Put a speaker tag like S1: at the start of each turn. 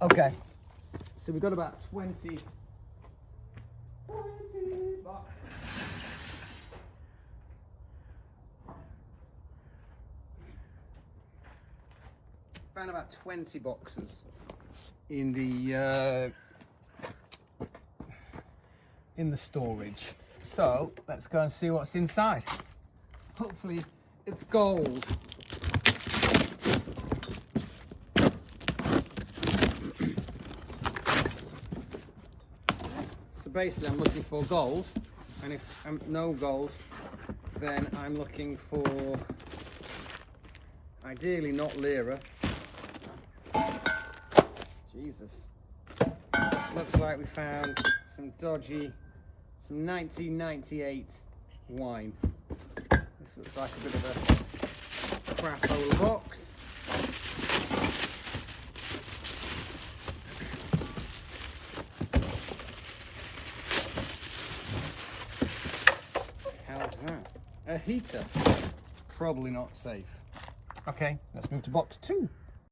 S1: Okay, so we've got about 20 boxes. Found about 20 boxes in the storage. So let's go and see what's inside. Hopefully it's gold. So basically I'm looking for gold, and if I'm no gold, then I'm looking for ideally not lira. Jesus. Looks like we found some dodgy, some 1998 wine. This looks like a bit of a crapola box. How's that? A heater. Probably not safe. Okay, let's move to box 2.